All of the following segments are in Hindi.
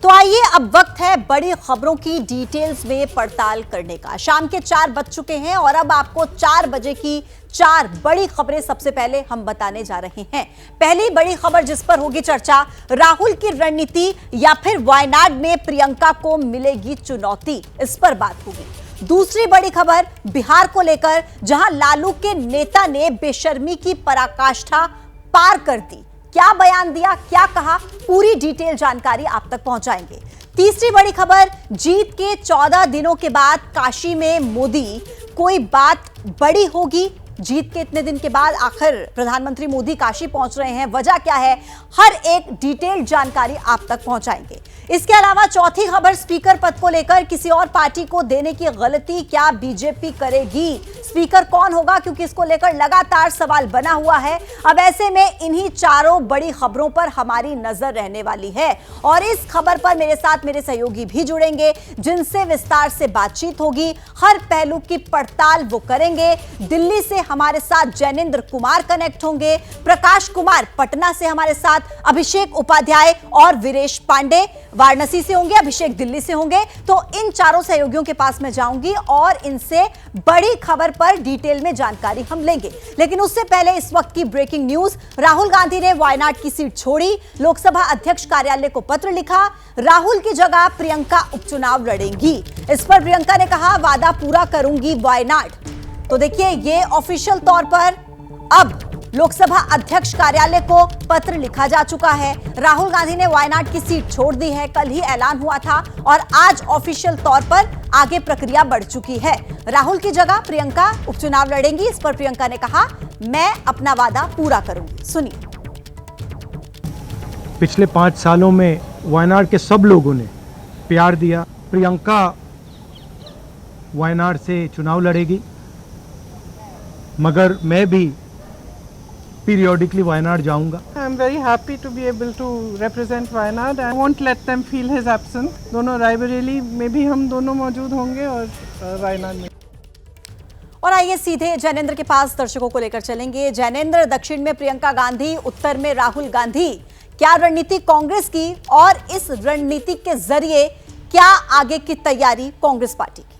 तो आइए अब वक्त है बड़ी खबरों की डिटेल्स में पड़ताल करने का। शाम के 4 बज चुके हैं और अब आपको 4 बजे की 4 बड़ी खबरें सबसे पहले हम बताने जा रहे हैं। पहली बड़ी खबर जिस पर होगी चर्चा, राहुल की रणनीति या फिर वायनाड में प्रियंका को मिलेगी चुनौती, इस पर बात होगी। दूसरी बड़ी खबर बिहार को लेकर, जहां लालू के नेता ने बेशर्मी की पराकाष्ठा पार कर दी। क्या बयान दिया, क्या कहा, पूरी डिटेल जानकारी आप तक पहुंचाएंगे। तीसरी बड़ी खबर, जीत के 14 दिनों के बाद काशी में मोदी, कोई बात बड़ी होगी। जीत के इतने दिन के बाद आखिर प्रधानमंत्री मोदी काशी पहुंच रहे हैं, वजह क्या है, हर एक डिटेल जानकारी आप तक पहुंचाएंगे। इसके अलावा चौथी खबर, स्पीकर पद को लेकर किसी और पार्टी को देने की गलती क्या बीजेपी करेगी, स्पीकर कौन होगा, क्योंकि इसको लेकर लगातार सवाल बना हुआ है। अब ऐसे में इन्हीं चारों बड़ी खबरों पर हमारी नजर रहने वाली है और इस खबर पर मेरे साथ मेरे सहयोगी भी जुड़ेंगे, जिनसे विस्तार से बातचीत होगी, हर पहलू की पड़ताल वो करेंगे। दिल्ली से हमारे साथ जैनेंद्र कुमार कनेक्ट होंगे, प्रकाश कुमार पटना से हमारे साथ, अभिषेक उपाध्याय और वीरेश पांडे वाराणसी से होंगे, अभिषेक दिल्ली से होंगे। तो इन चारों सहयोगियों के पास मैं जाऊंगी और इनसे बड़ी खबर पर डिटेल में जानकारी हम लेंगे। लेकिन उससे पहले इस वक्त की ब्रेकिंग न्यूज, राहुल गांधी ने वायनाड की सीट छोड़ी, लोकसभा अध्यक्ष कार्यालय को पत्र लिखा, राहुल की जगह प्रियंका उपचुनाव लड़ेंगी। इस पर प्रियंका ने कहा, वादा पूरा करूंगी वायनाड। तो देखिए, ये ऑफिशियल तौर पर अब लोकसभा अध्यक्ष कार्यालय को पत्र लिखा जा चुका है। राहुल गांधी ने वायनाड की सीट छोड़ दी है, कल ही ऐलान हुआ था और आज ऑफिशियल तौर पर आगे प्रक्रिया बढ़ चुकी है। राहुल की जगह प्रियंका उपचुनाव लड़ेंगी। इस पर प्रियंका ने कहा, मैं अपना वादा पूरा करूंगी। सुनिए। पिछले 5 सालों में वायनाड के सब लोगों ने प्यार दिया। प्रियंका वायनाड से चुनाव लड़ेगी, मगर मैं भी periodically वायनाड जाऊंगा। I'm very happy to be able to represent Wayanad. I won't let them feel his absence. दोनों रायबरेली में भी हम दोनों मौजूद होंगे और वायनाड में। और आइए सीधे जैनेंद्र के पास दर्शकों को लेकर चलेंगे। जैनेंद्र, दक्षिण में प्रियंका गांधी, उत्तर में राहुल गांधी, क्या रणनीति कांग्रेस की और इस रणनीति के जरिए क्या आगे की तैयारी कांग्रेस पार्टी की?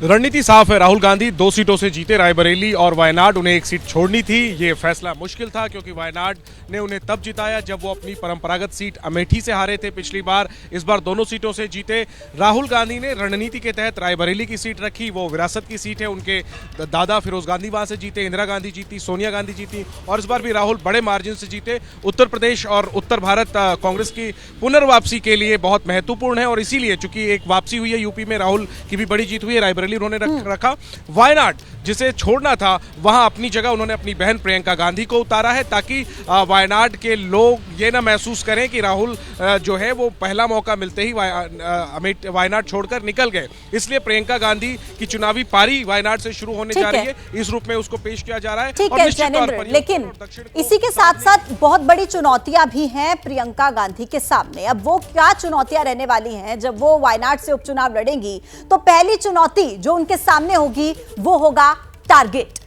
रणनीति साफ है। राहुल गांधी 2 सीटों से जीते, रायबरेली और वायनाड। उन्हें एक सीट छोड़नी थी। ये फैसला मुश्किल था क्योंकि वायनाड ने उन्हें तब जिताया जब वो अपनी परंपरागत सीट अमेठी से हारे थे पिछली बार। इस बार दोनों सीटों से जीते। राहुल गांधी ने रणनीति के तहत रायबरेली की सीट रखी, वो विरासत की सीट है। उनके दादा फिरोज गांधी वहां से जीते, इंदिरा गांधी जीती, सोनिया गांधी जीती और इस बार भी राहुल बड़े मार्जिन से जीते। उत्तर प्रदेश और उत्तर भारत कांग्रेस की पुनर्वापसी के लिए बहुत महत्वपूर्ण है और इसीलिए चूंकि एक वापसी हुई है, यूपी में राहुल की भी बड़ी जीत हुई है, रायबरेली उन्होंने रखा। वायनाड जिसे छोड़ना था, वहां अपनी जगह उन्होंने अपनी बहन प्रियंका गांधी को उतारा है ताकि वायनाड के लोग ये ना महसूस करें कि राहुल जो है वो पहला मौका मिलते ही वायनाड छोड़कर निकल गए। इसलिए प्रियंका गांधी की चुनावी पारी वायनाड से शुरू होने जा रही है, इस रूप में उसको पेश किया जा रहा है। ठीक है जैनेंद्र, लेकिन इसी के साथ साथ बहुत बड़ी चुनौतियां भी हैं प्रियंका गांधी के सामने। अब वो क्या चुनौतियां रहने वाली हैं जब वो वायनाड से उपचुनाव लड़ेंगी? तो पहली चुनौती जो उनके सामने होगी वो होगा टारगेट।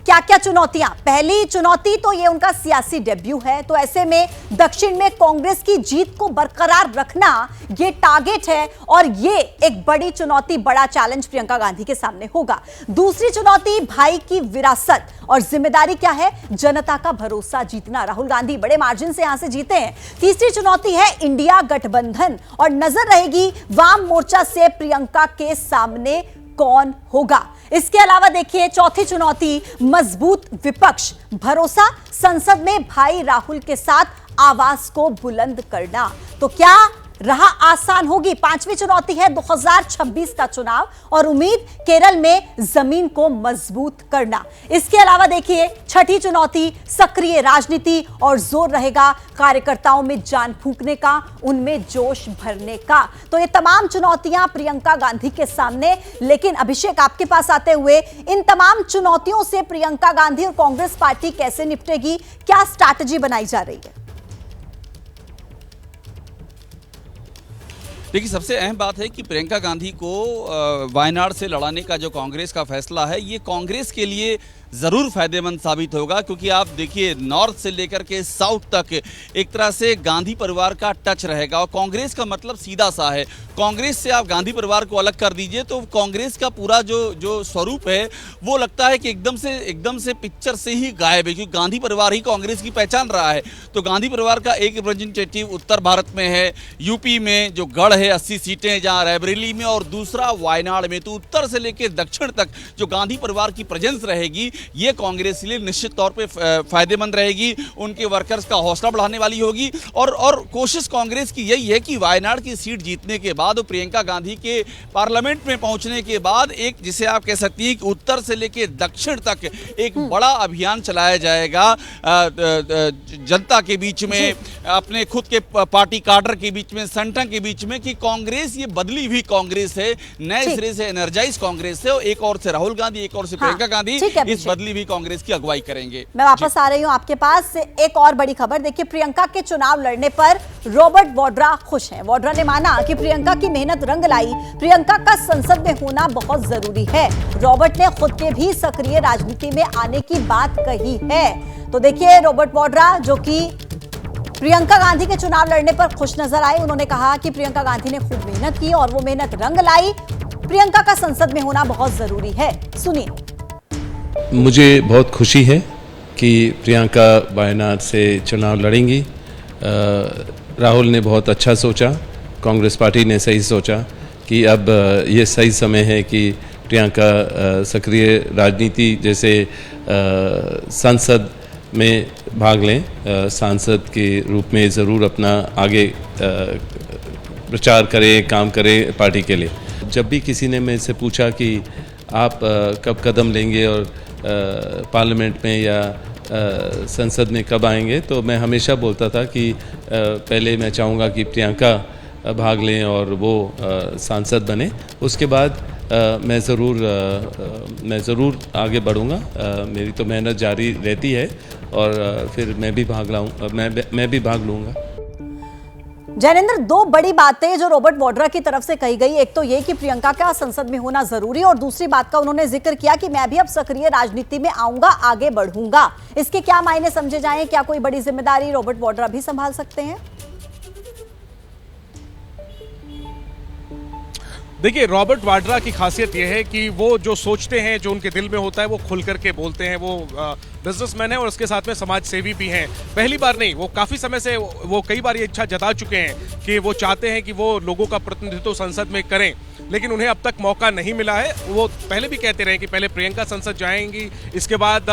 क्या क्या चुनौतियां? पहली चुनौती तो ये उनका सियासी डेब्यू है, तो ऐसे में दक्षिण में कांग्रेस की जीत को बरकरार रखना ये टारगेट है और ये एक बड़ी चुनौती, बड़ा चैलेंज प्रियंका गांधी के सामने होगा। दूसरी चुनौती भाई की विरासत और जिम्मेदारी क्या है? जनता का भरोसा जीतना। राहुल गांधी बड़े मार्जिन से यहां से जीते हैं। तीसरी चुनौती है इंडिया गठबंधन और नजर रहेगी वाम मोर्चा से प्रियंका के सामने कौन होगा। इसके अलावा देखिए, चौथी चुनौती मजबूत विपक्ष, भरोसा संसद में भाई राहुल के साथ आवाज को बुलंद करना। तो क्या रहा आसान होगी? पांचवी चुनौती है 2026 का चुनाव और उम्मीद केरल में जमीन को मजबूत करना। इसके अलावा देखिए, छठी चुनौती सक्रिय राजनीति और जोर रहेगा कार्यकर्ताओं में जान फूंकने का, उनमें जोश भरने का। तो ये तमाम चुनौतियां प्रियंका गांधी के सामने। लेकिन अभिषेक, आपके पास आते हुए, इन तमाम चुनौतियों से प्रियंका गांधी और कांग्रेस पार्टी कैसे निपटेगी? क्या स्ट्रैटेजी बनाई जा रही है? देखिए, सबसे अहम बात है कि प्रियंका गांधी को वायनाड से लड़ाने का जो कांग्रेस का फैसला है, ये कांग्रेस के लिए ज़रूर फायदेमंद साबित होगा, क्योंकि आप देखिए नॉर्थ से लेकर के साउथ तक एक तरह से गांधी परिवार का टच रहेगा। और कांग्रेस का मतलब सीधा सा है, कांग्रेस से आप गांधी परिवार को अलग कर दीजिए तो कांग्रेस का पूरा जो स्वरूप है वो लगता है कि एकदम से पिक्चर से ही गायब है, क्योंकि गांधी परिवार ही कांग्रेस की पहचान रहा है। तो गांधी परिवार का एक रिप्रेजेंटेटिव उत्तर भारत में है, यूपी में जो गढ़ है 80 सीटें जहां रायबरेली में, और दूसरा वायनाड में। तो उत्तर से लेकर दक्षिण तक जो गांधी परिवार की प्रेजेंस रहेगी ये कांग्रेस के लिए निश्चित तौर पे फायदेमंद रहेगी, उनके वर्कर्स का हौसला बढ़ाने वाली होगी। और कोशिश कांग्रेस की यही है कि वायनाड की सीट जीतने के बाद और प्रियंका गांधी के पार्लियामेंट में पहुंचने के बाद एक, जिसे आप कह सकती हैं कि उत्तर से लेकर दक्षिण तक एक बड़ा अभियान चलाया जाएगा जनता के बीच में, अपने खुद के पार्टी कार्डर के बीच में, संगठन के बीच में, कि कांग्रेस ये बदली हुई कांग्रेस है, नए सिरे से एनर्जाइज कांग्रेस है। और एक और से राहुल गांधी, एक और से प्रियंका गांधी इस बदली हुई कांग्रेस की अगुवाई करेंगे। मैं वापस आ रही हूं आपके पास से एक और बड़ी खबर। देखिए, प्रियंका के चुनाव लड़ने पर रॉबर्ट वाड्रा खुश हैं। वाड्रा ने माना कि प्रियंका की मेहनत रंग लाई, प्रियंका का संसद में होना बहुत जरूरी है। रॉबर्ट ने खुद के भी सक्रिय राजनीति में आने की बात कही है। तो देखिए, रॉबर्ट वाड्रा जो कि प्रियंका गांधी के चुनाव लड़ने पर खुश नजर आए, उन्होंने कहा कि प्रियंका गांधी ने खूब मेहनत की और वो मेहनत रंग लाई, प्रियंका का संसद में होना बहुत जरूरी है। सुनिए। मुझे बहुत खुशी है कि प्रियंका वायनाड से चुनाव लड़ेंगी। राहुल ने बहुत अच्छा सोचा, कांग्रेस पार्टी ने सही सोचा कि अब ये सही समय है कि प्रियंका सक्रिय राजनीति जैसे संसद में भाग लें, सांसद के रूप में ज़रूर अपना आगे प्रचार करें, काम करें पार्टी के लिए। जब भी किसी ने मेरे से पूछा कि आप कब कदम लेंगे और पार्लियामेंट में या संसद में कब आएंगे, तो मैं हमेशा बोलता था कि पहले मैं चाहूँगा कि प्रियंका भाग लें और वो सांसद बने, उसके बाद मैं ज़रूर आगे बढ़ूँगा। मेरी तो मेहनत जारी रहती है और फिर मैं भी भाग लूँगा। जैनेंद्र, दो बड़ी बातें जो रॉबर्ट वाड्रा की तरफ से कही गई, एक तो ये कि प्रियंका का संसद में होना जरूरी, और दूसरी बात का उन्होंने जिक्र किया कि मैं भी अब सक्रिय राजनीति में आऊंगा, आगे बढ़ूंगा। इसके क्या मायने समझे जाएं? क्या कोई बड़ी जिम्मेदारी रॉबर्ट वाड्रा भी संभाल सकते हैं? देखिए, रॉबर्ट वाड्रा की खासियत यह है कि वो जो सोचते हैं, जो उनके दिल में होता है, वो खुल करके बोलते हैं। वो बिजनेसमैन है और उसके साथ में समाज सेवी भी हैं। पहली बार नहीं, वो काफ़ी समय से वो कई बार ये इच्छा जता चुके हैं कि वो चाहते हैं कि वो लोगों का प्रतिनिधित्व संसद में करें, लेकिन उन्हें अब तक मौका नहीं मिला है। वो पहले भी कहते रहे कि पहले प्रियंका संसद जाएंगी, इसके बाद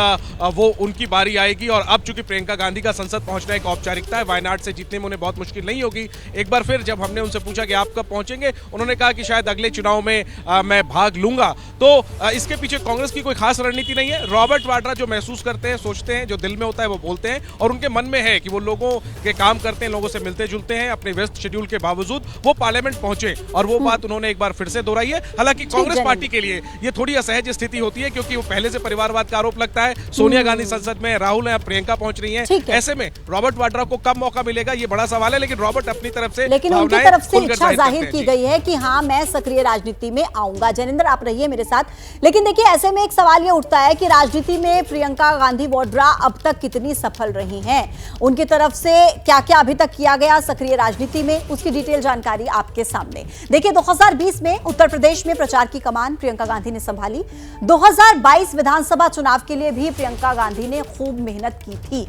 वो उनकी बारी आएगी। और अब चूंकि प्रियंका गांधी का संसद पहुंचना एक औपचारिकता है, वायनाड से जीतने में उन्हें बहुत मुश्किल नहीं होगी। एक बार फिर जब हमने उनसे पूछा कि आप कब पहुंचेंगे, उन्होंने कहा कि शायद अगले चुनाव में मैं भाग लूंगा। तो इसके पीछे कांग्रेस की कोई खास रणनीति नहीं है। रॉबर्ट वाड्रा जो महसूस करते हैं, सोचते हैं, जो दिल में होता है वो बोलते हैं, और उनके मन में है कि वो लोगों के काम करते हैं, लोगों से मिलते जुलते हैं। अपने व्यस्त शेड्यूल के बावजूद वो पार्लियामेंट पहुंचे, और वो बात उन्होंने एक बार फिर से दोहराई है। हालांकि कांग्रेस पार्टी के लिए ये थोड़ी असहज स्थिति होती है, क्योंकि वो पहले से परिवारवाद का आरोप लगता है। सोनिया गांधी संसद में, राहुल है, प्रियंका पहुंच रही हैं। ऐसे में रॉबर्ट वाड्रा को कब मौका मिलेगा, ये बड़ा सवाल है। लेकिन रॉबर्ट अपनी तरफ से, लेकिन उनकी तरफ से इच्छा जाहिर की गई है कि हाँ, मैं सक्रिय राजनीति में आऊंगा। जैनेंद्र, आप रहिए मेरे साथ। लेकिन देखिए, ऐसे में एक सवाल ये उठता है कि राजनीति में प्रियंका गांधी वाड्रा अब तक कितनी सफल रही हैं, उनकी तरफ से क्या क्या अभी तक किया गया सक्रिय राजनीति में, उसकी डिटेल जानकारी आपके सामने। देखिए, 2020 में उत्तर प्रदेश में प्रचार की कमान प्रियंका गांधी ने संभाली। 2022 विधानसभा चुनाव के लिए भी प्रियंका गांधी ने खूब मेहनत की थी।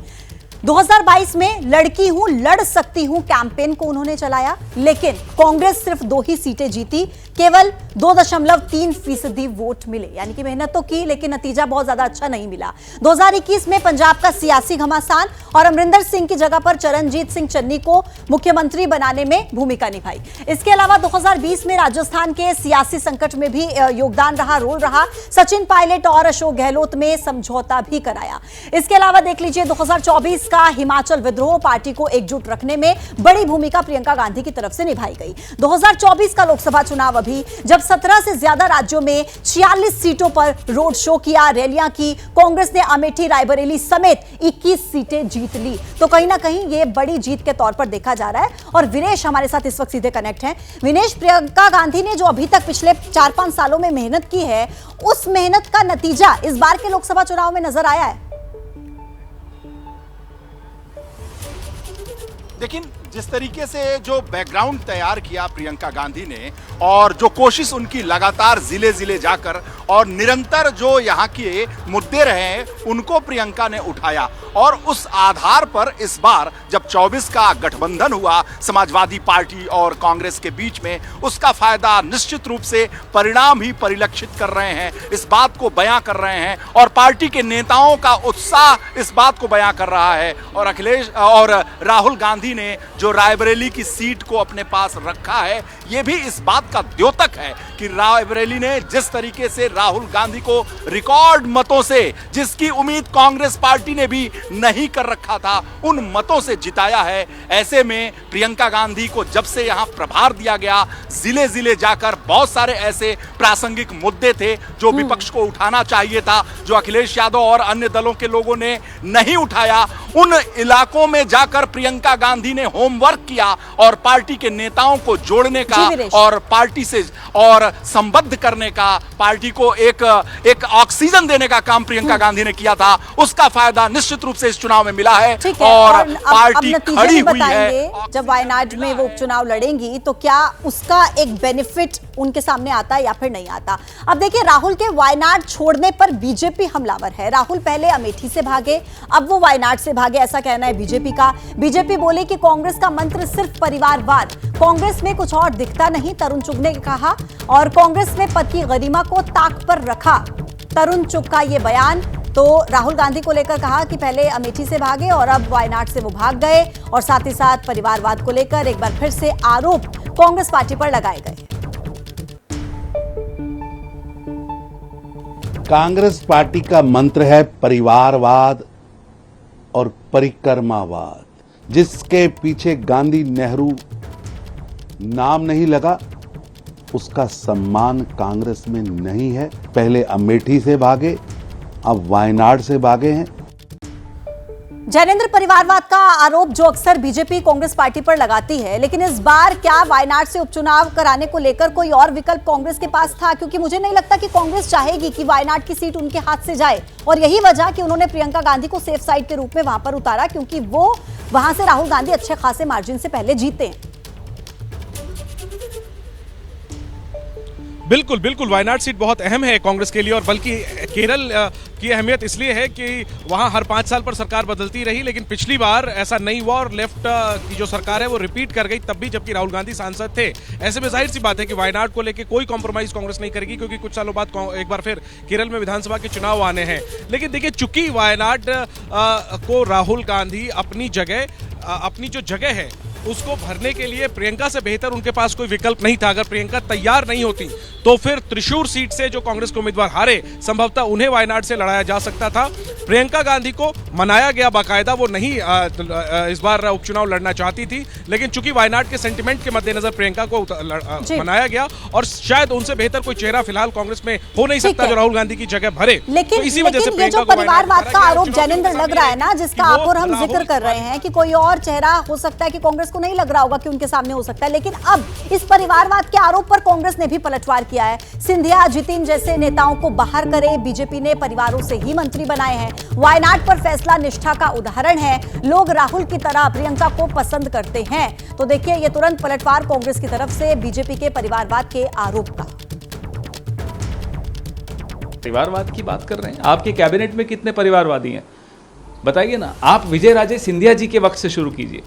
2022 में लड़की हूं, लड़ सकती हूं कैंपेन को उन्होंने चलाया, लेकिन कांग्रेस सिर्फ 2 ही सीटें जीती, केवल 2.3% वोट मिले। यानी कि मेहनत तो की, लेकिन नतीजा बहुत ज्यादा अच्छा नहीं मिला। 2021 में पंजाब का सियासी घमासान और अमरिंदर सिंह की जगह पर चरणजीत सिंह चन्नी को मुख्यमंत्री बनाने में भूमिका निभाई। इसके अलावा 2020 में राजस्थान के सियासी संकट में भी योगदान रहा, रोल रहा। सचिन पायलट और अशोक गहलोत में समझौता भी कराया। इसके अलावा देख लीजिए, 2024 2024 का हिमाचल विद्रोह पार्टी को एकजुट रखने में बड़ी भूमिका प्रियंका गांधी की तरफ से निभाई गई। 2024 का लोकसभा चुनाव अभी, जब 17 से ज्यादा राज्यों में 46 सीटों पर रोड शो किया, रैलियां की, कांग्रेस ने अमेठी, रायबरेली समेत 21 सीटें जीत ली। तो कहीं ना कहीं यह बड़ी जीत के तौर पर देखा जा रहा है। और विनेश हमारे साथ इस वक्त सीधे कनेक्ट हैं। विनेश, प्रियंका गांधी ने जो अभी तक पिछले 4-5 सालों में मेहनत की है, उस मेहनत का नतीजा इस बार के लोकसभा चुनाव में नजर आया है? लेकिन जिस तरीके से जो बैकग्राउंड तैयार किया प्रियंका गांधी ने और जो कोशिश उनकी लगातार जिले जिले जाकर और निरंतर जो यहाँ के मुद्दे रहे हैं उनको प्रियंका ने उठाया, और उस आधार पर इस बार जब 24 का गठबंधन हुआ समाजवादी पार्टी और कांग्रेस के बीच में, उसका फायदा निश्चित रूप से परिणाम ही परिलक्षित कर रहे हैं, इस बात को बयां कर रहे हैं। और पार्टी के नेताओं का उत्साह इस बात को बयां कर रहा है। और अखिलेश और राहुल गांधी ने जो रायबरेली की सीट को अपने पास रखा है, यह भी इस बात का द्योतक है कि रायबरेली ने जिस तरीके से राहुल गांधी को रिकॉर्ड मतों से, जिसकी उम्मीद कांग्रेस पार्टी ने भी नहीं कर रखा था, उन मतों से जिताया है। ऐसे में प्रियंका गांधी को जब से यहां प्रभार दिया गया, जिले जिले जाकर बहुत सारे ऐसे प्रासंगिक मुद्दे थे जो विपक्ष को उठाना चाहिए था, जो अखिलेश यादव और अन्य दलों के लोगों ने नहीं उठाया, उन इलाकों में जाकर प्रियंका गांधी ने होमवर्क किया और पार्टी के नेताओं को जोड़ने का और पार्टी से और संबद्ध करने का, पार्टी को एक ऑक्सीजन देने का काम प्रियंका गांधी ने किया था। उसका फायदा निश्चित रूप से इस चुनाव में मिला है। और पार्टी खड़ी हुई है। जब वायनाड में वो उपचुनाव लड़ेंगी तो क्या उसका एक बेनिफिट उनके सामने आता है या फिर नहीं आता? अब देखिए, राहुल के वायनाड छोड़ने पर बीजेपी हमलावर है। राहुल पहले अमेठी से भागे, अब वो वायनाड से भागे, ऐसा कहना है बीजेपी का। बीजेपी बोले कि कांग्रेस का मंत्र सिर्फ परिवारवाद, कांग्रेस में कुछ और दिखता नहीं, तरुण चुग ने कहा। और कांग्रेस ने पद की गरिमा को ताक पर रखा, तरुण चुग का ये बयान। तो राहुल गांधी को लेकर कहा कि पहले अमेठी से भागे और अब वायनाड से वो भाग गए, और साथ ही साथ परिवारवाद को लेकर एक बार फिर से आरोप कांग्रेस पार्टी पर लगाए गए। कांग्रेस पार्टी का मंत्र है परिवारवाद और परिक्रमावाद। जिसके पीछे गांधी नेहरू नाम नहीं लगा, उसका सम्मान कांग्रेस में नहीं है। पहले अमेठी से भागे, अब वायनाड से भागे हैं। जैनेंद्र, परिवारवाद का आरोप जो अक्सर बीजेपी कांग्रेस पार्टी पर लगाती है, लेकिन इस बार क्या वायनाड से उपचुनाव कराने को लेकर कोई और विकल्प कांग्रेस के पास था? क्योंकि मुझे नहीं लगता कि कांग्रेस चाहेगी कि वायनाड की सीट उनके हाथ से जाए, और यही वजह कि उन्होंने प्रियंका गांधी को सेफ साइड के रूप में वहां पर उतारा, क्योंकि वो वहां से राहुल गांधी अच्छे खासे मार्जिन से पहले जीते हैं। बिल्कुल बिल्कुल, वायनाड सीट बहुत अहम है कांग्रेस के लिए, और बल्कि केरल की अहमियत इसलिए है कि वहां हर 5 साल पर सरकार बदलती रही, लेकिन पिछली बार ऐसा नहीं हुआ और लेफ्ट की जो सरकार है वो रिपीट कर गई, तब भी जबकि राहुल गांधी सांसद थे। ऐसे में जाहिर सी बात है कि वायनाड को लेकर कोई कॉम्प्रोमाइज कांग्रेस नहीं करेगी, क्योंकि कुछ सालों बाद एक बार फिर केरल में विधानसभा के चुनाव आने हैं। लेकिन देखिए, चूंकि वायनाड को राहुल गांधी अपनी जो जगह है उसको भरने के लिए प्रियंका से बेहतर उनके पास कोई विकल्प नहीं था। अगर प्रियंका तैयार नहीं होती तो फिर त्रिशूर सीट से जो कांग्रेस के उम्मीदवार हारे, संभवतः उन्हें वायनाड से लड़ाया जा सकता था। प्रियंका गांधी को मनाया गया बाकायदा, वो नहीं इस बार उपचुनाव लड़ना चाहती थी, लेकिन चूंकि वायनाड के सेंटिमेंट के मद्देनजर प्रियंका को मनाया गया, और शायद उनसे बेहतर कोई चेहरा फिलहाल कांग्रेस में हो नहीं सकता जो राहुल गांधी की जगह भरे। लेकिन, तो इसी वजह से ये जो परिवारवाद का आरोप जैनेंद्र लग रहा है ना, जिसका आप और हम जिक्र कर रहे हैं कि कोई और चेहरा हो सकता है कि कांग्रेस को नहीं लग रहा होगा कि उनके सामने हो सकता है, लेकिन अब इस परिवारवाद के आरोप पर कांग्रेस ने भी पलटवार किया है। सिंधिया, जितिन जैसे नेताओं को बाहर करे, बीजेपी ने परिवारों से ही मंत्री बनाए हैं। वायनाड पर फैसला निष्ठा का उदाहरण है। लोग राहुल की तरह प्रियंका को पसंद करते हैं। तो देखिए, ये तुरंत पलटवार कांग्रेस की तरफ से बीजेपी के परिवारवाद के आरोप का। परिवारवाद की बात कर रहे हैं, आपके कैबिनेट में कितने परिवारवादी हैं बताइए ना। आप विजय राजे सिंधिया जी के वक्त से शुरू कीजिए,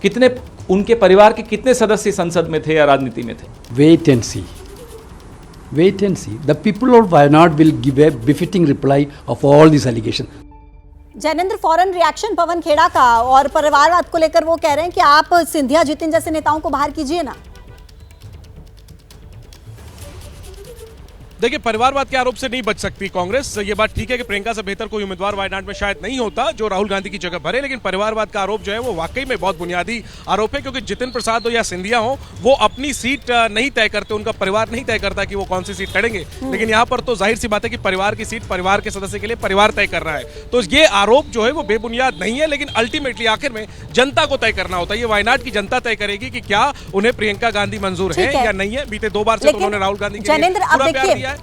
कितने उनके परिवार के कितने सदस्य संसद में थे या राजनीति में थे? Wait and see. Wait and see. The people of Wayanad will give a befitting reply of all these allegations. Jainendra, फॉरन रिएक्शन पवन खेड़ा का, और परिवारवाद को लेकर वो कह रहे हैं कि आप सिंधिया, जितिन जैसे नेताओं को बाहर कीजिए ना। देखिए, परिवारवाद के आरोप से नहीं बच सकती कांग्रेस। ये बात ठीक है कि प्रियंका से बेहतर कोई उम्मीदवार वायनाड में शायद नहीं होता जो राहुल गांधी की जगह भरे, लेकिन परिवारवाद का आरोप जो है वो वाकई में बहुत बुनियादी आरोप है, क्योंकि जितिन प्रसाद हो या सिंधिया हो, वो अपनी सीट नहीं तय करते, उनका परिवार नहीं तय करता कि वो कौन सी सीट लड़ेंगे। लेकिन यहाँ पर तो जाहिर सी बात है कि परिवार की सीट परिवार के सदस्य के लिए परिवार तय कर रहा है। तो ये आरोप जो है वो बेबुनियाद नहीं है, लेकिन अल्टीमेटली आखिर में जनता को तय करना होता है। ये वायनाड की जनता तय करेगी कि क्या उन्हें प्रियंका गांधी मंजूर है या नहीं है। बीते 2 बार से उन्होंने राहुल गांधी के लिए पूरा प्यार दिया है।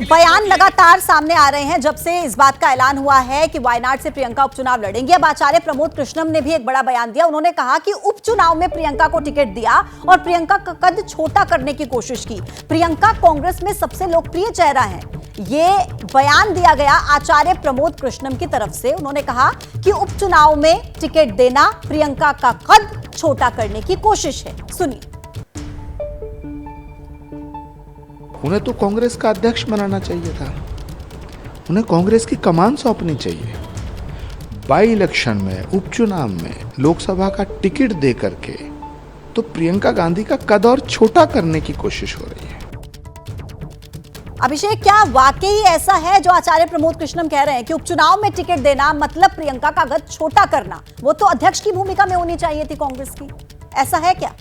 बयान लगातार सामने आ रहे हैं जब से इस बात का ऐलान हुआ है कि वायनाड से प्रियंका उपचुनाव लड़ेंगी। अब आचार्य प्रमोद कृष्णम ने भी एक बड़ा बयान दिया। उन्होंने कहा कि उपचुनाव में प्रियंका को टिकट दिया और प्रियंका का कद छोटा करने की कोशिश की। प्रियंका कांग्रेस में सबसे लोकप्रिय चेहरा है। ये बयान दिया गया आचार्य प्रमोद कृष्णम की तरफ से। उन्होंने कहा कि उपचुनाव में टिकट देना प्रियंका का कद छोटा करने की कोशिश है। सुनिए। उन्हें तो कांग्रेस का अध्यक्ष बनाना चाहिए था, उन्हें कांग्रेस की कमान सौंपनी चाहिए। बाई इलेक्शन में, उपचुनाव में लोकसभा का टिकट दे करके तो प्रियंका गांधी का कद और छोटा करने की कोशिश हो रही है। अभिषेक, क्या वाकई ऐसा है जो आचार्य प्रमोद कृष्णम कह रहे हैं कि उपचुनाव में टिकट देना मतलब प्रियंका का कद छोटा करना? वो तो अध्यक्ष की भूमिका में होनी चाहिए थी कांग्रेस की। ऐसा है क्या?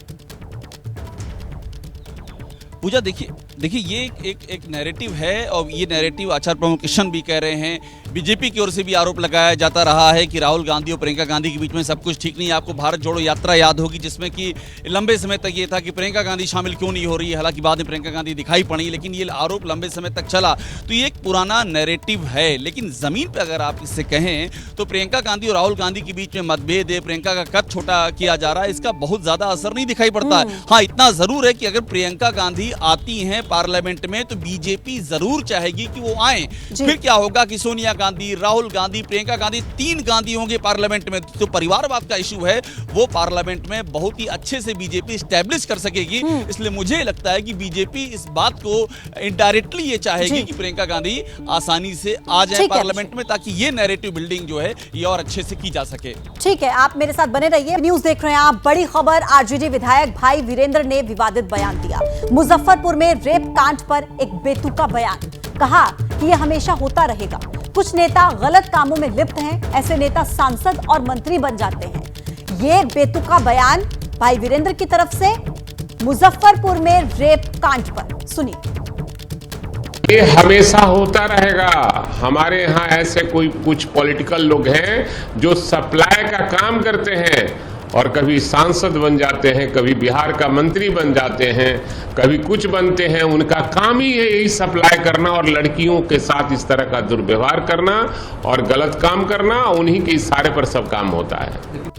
पूजा, देखिए ये एक नैरेटिव है और ये नैरेटिव आचार्य प्रमोद कृष्णन भी कह रहे हैं। बीजेपी की ओर से भी आरोप लगाया जाता रहा है कि राहुल गांधी और प्रियंका गांधी के बीच में सब कुछ ठीक नहीं है। आपको भारत जोड़ो यात्रा याद होगी, जिसमें कि लंबे समय तक ये था कि प्रियंका गांधी शामिल क्यों नहीं हो रही है। हालांकि बाद में प्रियंका गांधी दिखाई पड़ी, लेकिन ये आरोप लंबे समय तक चला। तो ये एक पुराना नैरेटिव है, लेकिन जमीन पर अगर आप इससे कहें तो प्रियंका गांधी और राहुल गांधी के बीच में मतभेद है, प्रियंका का कद छोटा किया जा रहा है, इसका बहुत ज्यादा असर नहीं दिखाई पड़ता है। हाँ, इतना जरूर है कि अगर प्रियंका गांधी आती हैं पार्लियामेंट में तो बीजेपी जरूर चाहेगी कि वो आए। फिर क्या होगा कि सोनिया गांधी, राहुल गांधी, प्रियंका गांधी, 3 गांधी होंगे पार्लियामेंट में। तो परिवारवाद का इशू है वो पार्लियामेंट में बहुत ही अच्छे से बीजेपी स्टैब्लिश कर सकेगी। इसलिए मुझे लगता है कि बीजेपी इस बात को इनडायरेक्टली ये चाहेगी कि प्रियंका गांधी आसानी से आ जाए पार्लियामेंट में, ताकि ये नैरेटिव बिल्डिंग जो है ये और अच्छे से की जा सके। ठीक है, आप मेरे साथ बने रहिए। न्यूज देख रहे हैं आप। बड़ी खबर, आरजेडी विधायक भाई वीरेंद्र ने विवादित बयान दिया। मुजफ्फरपुर में रेप कांड पर एक बेतुका बयान। कहा कि यह हमेशा होता रहेगा। कुछ नेता गलत कामों में लिप्त हैं, ऐसे नेता सांसद और मंत्री बन जाते हैं। ये बेतुका बयान भाई वीरेंद्र की तरफ से मुजफ्फरपुर में रेप कांड पर। सुनिए। ये हमेशा होता रहेगा। हमारे यहाँ ऐसे कुछ पॉलिटिकल लोग हैं जो सप्लाई का काम करते हैं और कभी सांसद बन जाते हैं, कभी बिहार का मंत्री बन जाते हैं, कभी कुछ बनते हैं। उनका काम ही है यही सप्लाई करना और लड़कियों के साथ इस तरह का दुर्व्यवहार करना और गलत काम करना। उन्हीं के इशारे पर सब काम होता है।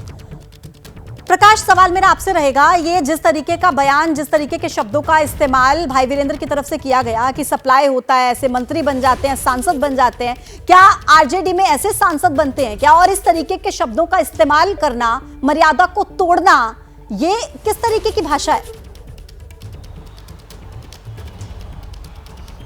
प्रकाश, सवाल मेरा आपसे रहेगा, ये जिस तरीके का बयान, जिस तरीके के शब्दों का इस्तेमाल भाई वीरेंद्र की तरफ से किया गया कि सप्लाई होता है, ऐसे मंत्री बन जाते हैं, सांसद बन जाते हैं, क्या आरजेडी में ऐसे सांसद बनते हैं क्या? और इस तरीके के शब्दों का इस्तेमाल करना, मर्यादा को तोड़ना, ये किस तरीके की भाषा है?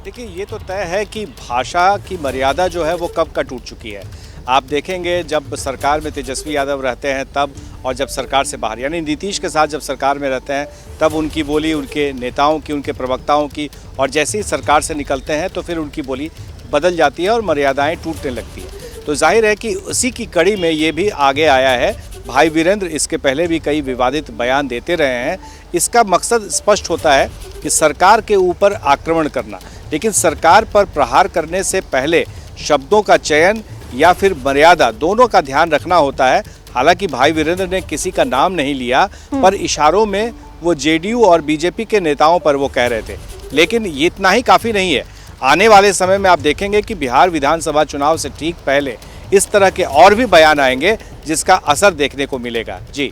देखिए, ये तो तय है कि भाषा की मर्यादा जो है वो कब का टूट चुकी है। आप देखेंगे जब सरकार में तेजस्वी यादव रहते हैं तब, और जब सरकार से बाहर यानी नीतीश के साथ जब सरकार में रहते हैं तब उनकी बोली, उनके नेताओं की, उनके प्रवक्ताओं की, और जैसे ही सरकार से निकलते हैं तो फिर उनकी बोली बदल जाती है और मर्यादाएं टूटने लगती हैं। तो जाहिर है कि उसी की कड़ी में ये भी आगे आया है। भाई वीरेंद्र इसके पहले भी कई विवादित बयान देते रहे हैं। इसका मकसद स्पष्ट होता है कि सरकार के ऊपर आक्रमण करना, लेकिन सरकार पर प्रहार करने से पहले शब्दों का चयन या फिर मर्यादा, दोनों का ध्यान रखना होता है। हालांकि भाई वीरेंद्र ने किसी का नाम नहीं लिया, पर इशारों में वो जेडीयू और बीजेपी के नेताओं पर वो कह रहे थे। लेकिन ये इतना ही काफ़ी नहीं है। आने वाले समय में आप देखेंगे कि बिहार विधानसभा चुनाव से ठीक पहले इस तरह के और भी बयान आएंगे जिसका असर देखने को मिलेगा। जी।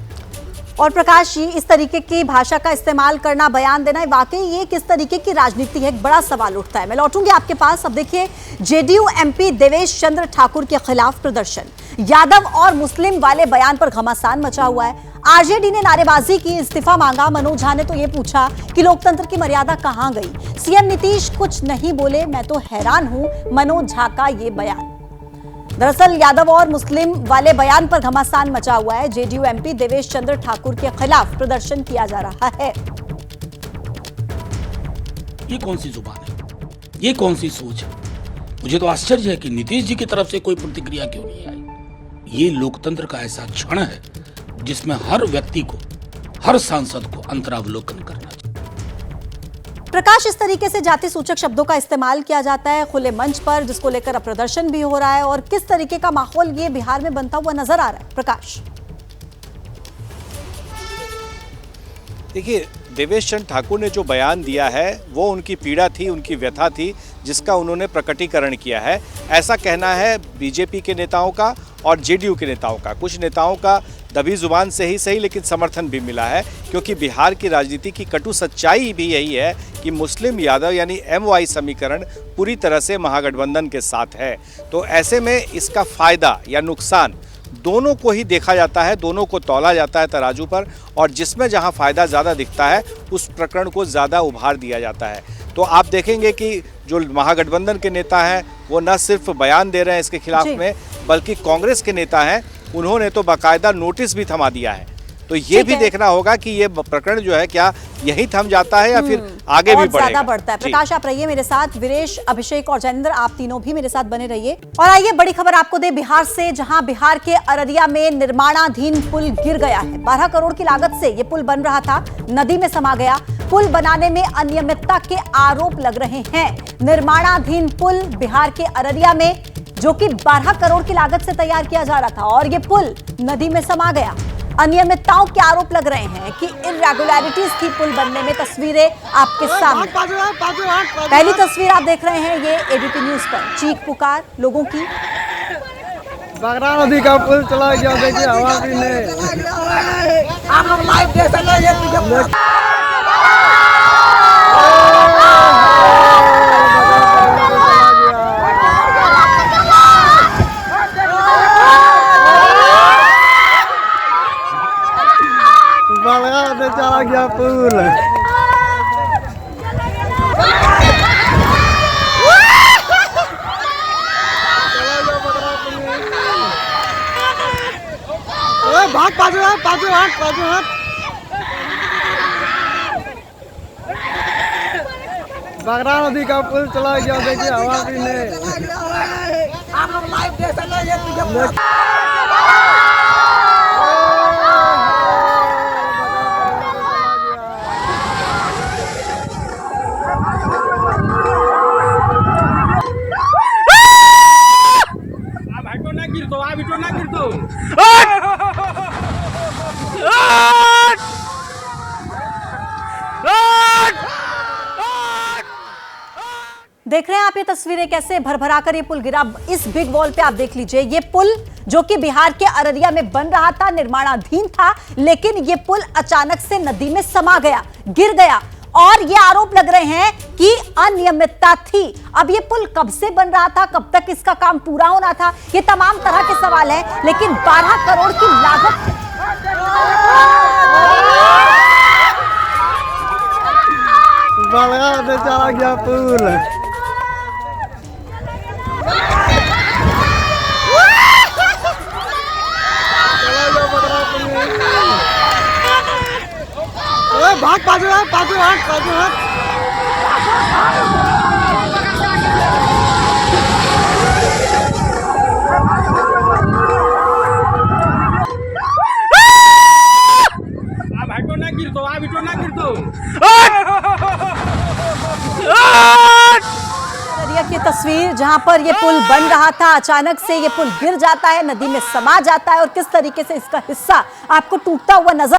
और प्रकाश जी, इस तरीके की भाषा का इस्तेमाल करना, बयान देना, वाकई ये किस तरीके की राजनीति है? एक बड़ा सवाल उठता है। मैं लौटूंगी आपके पास। अब देखिए, जेडीयू एमपी देवेश चंद्र ठाकुर के खिलाफ प्रदर्शन, यादव और मुस्लिम वाले बयान पर घमासान मचा हुआ है। आरजेडी ने नारेबाजी की, इस्तीफा मांगा। मनोज झा ने तो ये पूछा कि लोकतंत्र की मर्यादा कहां गई? सीएम नीतीश कुछ नहीं बोले, मैं तो हैरान हूं। मनोज झा का ये बयान। दरअसल यादव और मुस्लिम वाले बयान पर घमासान मचा हुआ है। जेडीयू एमपी देवेश चंद्र ठाकुर के खिलाफ प्रदर्शन किया जा रहा है। ये कौन सी जुबान है? ये कौन सी सोच है? मुझे तो आश्चर्य है कि नीतीश जी की तरफ से कोई प्रतिक्रिया क्यों नहीं आई। ये लोकतंत्र का ऐसा क्षण है जिसमें हर व्यक्ति को, हर सांसद को अंतरावलोकन करना चाहिए। प्रकाश, इस तरीके से जाति सूचक शब्दों का इस्तेमाल किया जाता है खुले मंच पर, जिसको लेकर अब प्रदर्शन भी हो रहा है, और किस तरीके का माहौल ये बिहार में बनता हुआ नजर आ रहा है? प्रकाश, देखिए, देवेश चंद्र ठाकुर ने जो बयान दिया है वो उनकी पीड़ा थी, उनकी व्यथा थी, जिसका उन्होंने प्रकटीकरण किया है। ऐसा कहना है बीजेपी के नेताओं का और जेडीयू के नेताओं का। कुछ नेताओं का दबी जुबान से ही सही, लेकिन समर्थन भी मिला है, क्योंकि बिहार की राजनीति की कटु सच्चाई भी यही है कि मुस्लिम यादव यानी MY समीकरण पूरी तरह से महागठबंधन के साथ है। तो ऐसे में इसका फायदा या नुकसान दोनों को ही देखा जाता है, दोनों को तौला जाता है तराजू पर, और जिसमें जहां फायदा ज़्यादा दिखता है उस प्रकरण को ज़्यादा उभार दिया जाता है। तो आप देखेंगे कि जो महागठबंधन के नेता हैं वो न सिर्फ बयान दे रहे हैं इसके खिलाफ में, बल्कि कांग्रेस के नेता हैं उन्होंने तो बाकायदा नोटिस भी थमा दिया है। तो ये भी देखना होगा कि ये प्रकरण जो है क्या यही थम जाता है या फिर आगे भी ज्यादा बढ़ता है। प्रकाश, आप रहिए मेरे साथ, वीरेश, अभिषेक और जैनेंद्र, आप तीनों भी मेरे साथ बने रहिए। और आइए बड़ी खबर आपको दे बिहार से, जहां बिहार के अररिया में निर्माणाधीन पुल गिर गया है। 12 करोड़ की लागत से ये पुल बन रहा था, नदी में समा गया। पुल बनाने में अनियमितता के आरोप लग रहे हैं। निर्माणाधीन पुल बिहार के अररिया में, जो कि 12 करोड़ की लागत से तैयार किया जा रहा था, और ये पुल नदी में समा गया। अनियमितताओं के आरोप लग रहे हैं कि इरेगुलरिटीज थी पुल बनने में। तस्वीरें आपके सामने, पहली तस्वीर आप देख रहे हैं, ये ABP न्यूज पर चीख पुकार लोगों की। बगरा नदी का पुल चला गया, देखिए हवा भी नहीं। आप लोग लाइव देख सकते हैं। चला गया पुल। भाग पाजू हाथ, पाजू हाथ, पाजू हाथ। बगरा नदी का पुल चला गया, देखिए हवा भी नहीं। आप लोग लाइव देख सकते हैं। देख रहे हैं आप ये तस्वीरें, कैसे भरभरा कर ये पुल गिरा। इस बिग वॉल पे आप देख लीजिए, ये पुल जो कि बिहार के अररिया में बन रहा था, निर्माणाधीन था, लेकिन ये पुल अचानक से नदी में समा गया, गिर गया, और ये आरोप लग रहे हैं कि अनियमितता थी। अब ये पुल कब से बन रहा था, कब तक इसका काम पूरा होना था, ये तमाम तरह के सवाल हैं, लेकिन 12 करोड़ की लागत चला गया पुल। भाग पाजू हाथ, पाजू हाथ, पाजू हाथ। की तस्वीर जहां पर ये पुल बन रहा था, अचानक से ये पुल गिर जाता है, नदी में समा जाता है, और किस तरीके से इसका हिस्सा आपको टूटता हुआ नजर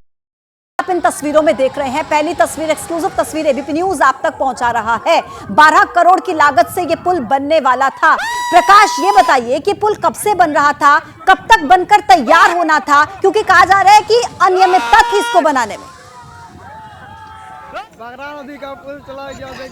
आप इन तस्वीरों में देख रहे हैं। पहली तस्वीर, एक्सक्लूसिव तस्वीर ABP न्यूज आप तक पहुंचा रहा है। 12 करोड़ की लागत से ये पुल बनने वाला था। प्रकाश, ये बताइए कि पुल कब से बन रहा था, कब तक बनकर तैयार होना था, क्योंकि कहा जा रहा है कि अनियमितता थी इसको बनाने में।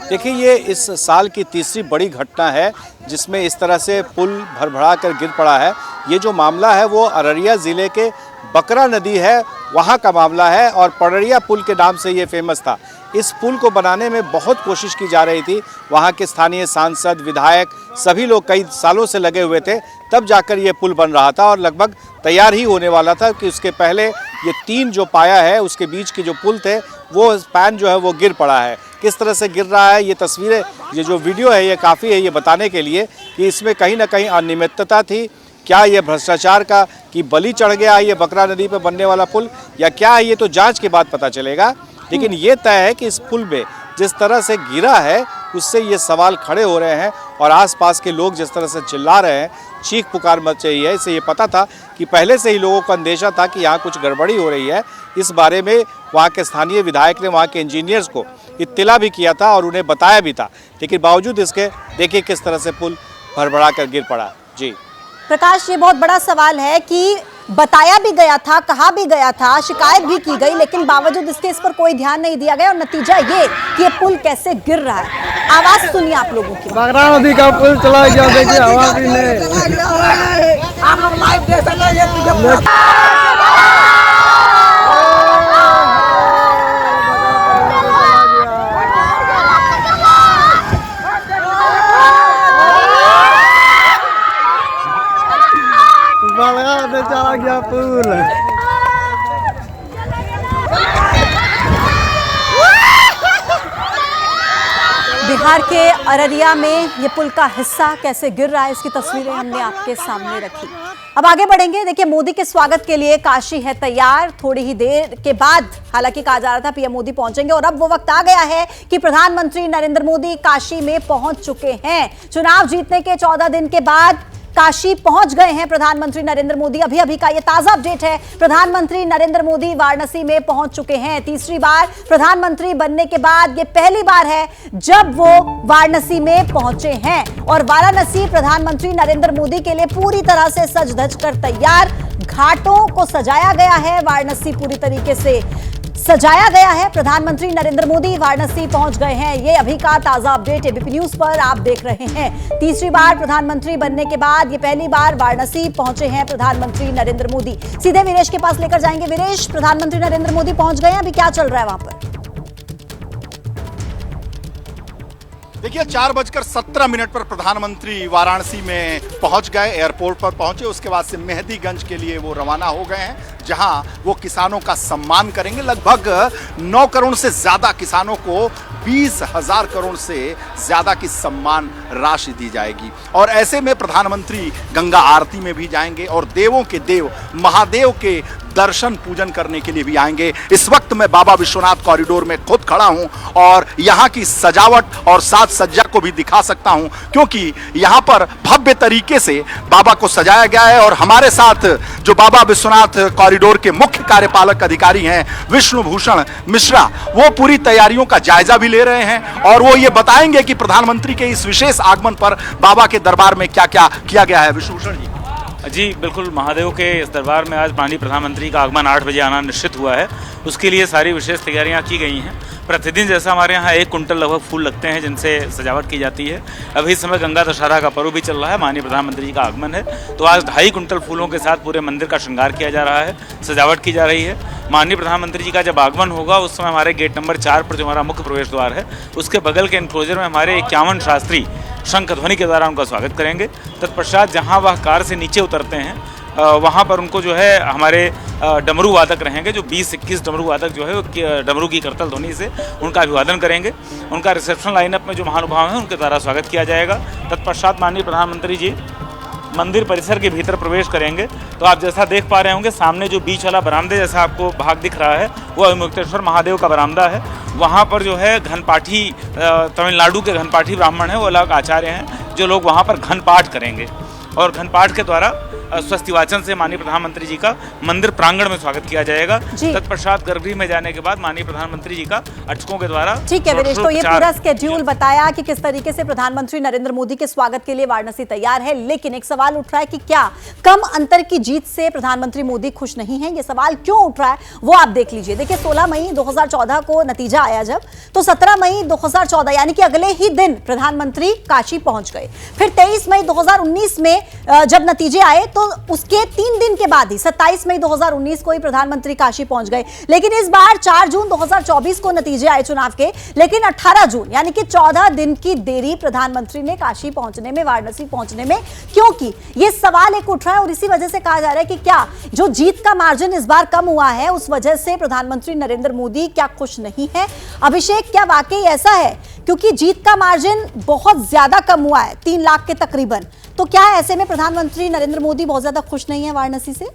देखिए, ये इस साल की तीसरी बड़ी घटना है जिसमें इस तरह से पुल भरभरा कर गिर पड़ा है। ये जो मामला है वो अररिया ज़िले के बकरा नदी है, वहाँ का मामला है, और पड़रिया पुल के नाम से ये फेमस था। इस पुल को बनाने में बहुत कोशिश की जा रही थी, वहाँ के स्थानीय सांसद, विधायक, सभी लोग कई सालों से लगे हुए थे, तब जाकर ये पुल बन रहा था और लगभग तैयार ही होने वाला था कि उसके पहले ये 3 जो पाया है उसके बीच के जो पुल थे वो स्पैन जो है वो गिर पड़ा है। किस तरह से गिर रहा है। ये तस्वीरें, ये जो वीडियो है, ये काफ़ी है ये बताने के लिए कि इसमें कहीं ना कहीं अनियमितता थी। क्या ये भ्रष्टाचार का कि बलि चढ़ गया ये बकरा नदी पर बनने वाला पुल, या क्या है, ये तो जांच के बाद पता चलेगा। लेकिन ये तय है कि इस पुल में जिस तरह से गिरा है उससे ये सवाल खड़े हो रहे हैं और आसपास के लोग जिस तरह से चिल्ला रहे हैं, चीख पुकार मच रही है। इससे ये पता था कि पहले से ही लोगों को अंदेशा था कि यहाँ कुछ गड़बड़ी हो रही है। इस बारे में वहाँ के स्थानीय विधायक ने वहाँ के इंजीनियर्स को इत्तला भी किया था और उन्हें बताया भी था, लेकिन बावजूद इसके देखिए किस तरह से पुल भरभरा कर गिर पड़ा। जी प्रकाश, ये बहुत बड़ा सवाल है कि बताया भी गया था, कहा भी गया था, शिकायत भी की गई, लेकिन बावजूद इसके इस पर कोई ध्यान नहीं दिया गया और नतीजा ये कि ये पुल कैसे गिर रहा है। आवाज सुनिए आप लोगों की। बकरा नदी का पुल चला गया, देखिए हवा भी नहीं। चला गया पुल। बिहार के अररिया में ये पुल का हिस्सा कैसे गिर रहा है, इसकी तस्वीरें हमने आपके सामने रखी। अब आगे बढ़ेंगे। देखिए, मोदी के स्वागत के लिए काशी है तैयार। थोड़ी ही देर के बाद, हालांकि कहा जा रहा था पीएम मोदी पहुंचेंगे, और अब वो वक्त आ गया है कि प्रधानमंत्री नरेंद्र मोदी काशी में पहुंच चुके हैं। चुनाव जीतने के 14 दिन के बाद काशी पहुंच गए हैं प्रधानमंत्री नरेंद्र मोदी। अभी अभी का ये ताजा अपडेट है, प्रधानमंत्री नरेंद्र मोदी वाराणसी में पहुंच चुके हैं। तीसरी बार प्रधानमंत्री बनने के बाद ये पहली बार है जब वो वाराणसी में पहुंचे हैं, और वाराणसी प्रधानमंत्री नरेंद्र मोदी के लिए पूरी तरह से सज धज कर तैयार। घाटों को सजाया गया है, वाराणसी पूरी तरीके से सजाया गया है। प्रधानमंत्री नरेंद्र मोदी वाराणसी पहुंच गए हैं। ये अभी का ताजा अपडेट एबीपी न्यूज पर आप देख रहे हैं। तीसरी बार प्रधानमंत्री बनने के बाद ये पहली बार वाराणसी पहुंचे हैं प्रधानमंत्री नरेंद्र मोदी। सीधे वीरेश के पास लेकर जाएंगे। वीरेश, प्रधानमंत्री नरेंद्र मोदी पहुंच गए हैं, अभी क्या चल रहा है वहां पर? देखिए, 4:17 पर प्रधानमंत्री वाराणसी में पहुंच गए, एयरपोर्ट पर पहुंचे। उसके बाद से मेहंदीगंज के लिए वो रवाना हो गए हैं, जहां वो किसानों का सम्मान करेंगे। लगभग 9 करोड़ से ज्यादा किसानों को 20,000 करोड़ से ज्यादा की सम्मान राशि दी जाएगी। और ऐसे में प्रधानमंत्री गंगा आरती में भी जाएंगे और देवों के देव महादेव के दर्शन पूजन करने के लिए भी आएंगे। इस वक्त मैं बाबा विश्वनाथ कॉरिडोर में खुद खड़ा हूं और यहां की सजावट और साज सज्जा को भी दिखा सकता हूं, क्योंकि यहां पर भव्य तरीके से बाबा को सजाया गया है। और हमारे साथ जो बाबा विश्वनाथ कॉरिडोर के मुख्य कार्यपालक अधिकारी हैं विष्णु भूषण मिश्रा, वो पूरी तैयारियों का जायजा भी ले रहे हैं और वो ये बताएंगे कि प्रधानमंत्री के इस विशेष आगमन पर बाबा के दरबार में क्या क्या किया गया है। विष्णु भूषण जी, बिल्कुल, महादेव के इस दरबार में आज माननीय प्रधानमंत्री का आगमन 8 बजे आना निश्चित हुआ है। उसके लिए सारी विशेष तैयारियां की गई हैं। प्रतिदिन जैसा हमारे यहाँ 1 कुंटल लगभग फूल लगते हैं जिनसे सजावट की जाती है। अभी इस समय गंगा दशहरा का पर्व भी चल रहा है, माननीय प्रधानमंत्री का आगमन है, तो आज 2.5 कुंटल फूलों के साथ पूरे मंदिर का श्रृंगार किया जा रहा है, सजावट की जा रही है। माननीय प्रधानमंत्री जी का जब आगमन होगा उस समय हमारे गेट नंबर 4 पर जो हमारा मुख्य प्रवेश द्वार है उसके बगल के एनक्लोजर में हमारे 51 शास्त्री शंख ध्वनि के द्वारा उनका स्वागत करेंगे। तत्पश्चात जहाँ वह कार से नीचे उतरते हैं वहाँ पर उनको जो है हमारे डमरू वादक रहेंगे, जो 20-21 डमरू वादक जो है वो डमरू की करतल ध्वनि से उनका अभिवादन करेंगे। उनका रिसेप्शन लाइनअप में जो महानुभाव हैं उनके द्वारा स्वागत किया जाएगा। तत्पश्चात माननीय प्रधानमंत्री जी मंदिर परिसर के भीतर प्रवेश करेंगे। तो आप जैसा देख पा रहे होंगे सामने जो बीच वाला बरामदे जैसा आपको भाग दिख रहा है वो अभिमुक्तेश्वर महादेव का बरामदा है। वहाँ पर जो है घनपाठी, तमिलनाडु के घनपाठी ब्राह्मण हैं, वो अलग आचार्य हैं जो लोग वहाँ पर घन पाठ करेंगे और घन पाठ के द्वारा स्वस्ति वाचन से माननीय प्रधानमंत्री जी का मंदिर प्रांगण में स्वागत किया जाएगा। तत्पश्चात गर्भगृह में जाने के बाद माननीय प्रधानमंत्री जी का अर्चकों के द्वारा। ठीक है वीरेश, तो ये पूरा स्केड्यूल बताया कि किस तरीके से प्रधानमंत्री नरेंद्र मोदी के स्वागत के लिए वाराणसी तैयार है। लेकिन एक सवाल उठ रहा है कि क्या कम अंतर की जीत से प्रधानमंत्री मोदी खुश नहीं है? ये सवाल क्यों उठ रहा है वो आप देख लीजिए। देखिए, 16 मई 2014 को नतीजा आया जब, तो 17 मई 2014 यानी कि अगले ही दिन प्रधानमंत्री काशी पहुंच गए। फिर 23 मई 2019 में जब नतीजे आए तो उसके 3 दिन के बाद ही 27 मई 2019 को ही प्रधानमंत्री काशी पहुंच गए। लेकिन इस बार 4 जून 2024 को नतीजे आए चुनाव के, लेकिन 18 जून यानी कि 14 दिन की देरी प्रधानमंत्री ने काशी पहुंचने में, वाराणसी पहुंचने में क्यों की? ये सवाल एक उठ रहा है और इसी वजह से कहा जा रहा है कि क्या जो जीत का मार्जिन इस बार कम हुआ है उस वजह से प्रधानमंत्री नरेंद्र मोदी क्या खुश नहीं है? अभिषेक, क्या वाकई ऐसा है? क्योंकि जीत का मार्जिन बहुत ज्यादा कम हुआ है, 3 लाख के तकरीबन, तो क्या ऐसे में प्रधानमंत्री नरेंद्र मोदी बहुत ज्यादा खुश नहीं है वाराणसी से?